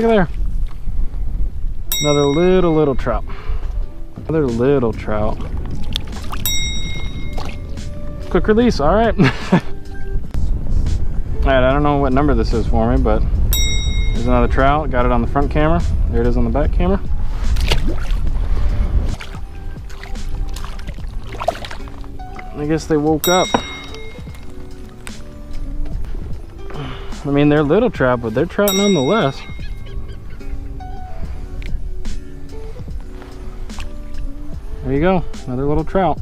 look at there. Another little trout. Another little trout. Quick release, all right. All right, I don't know what number this is for me, but there's another trout. Got it on the front camera. There it is on the back camera. I guess they woke up. I mean, they're little trout, but they're trout nonetheless. There you go, another little trout.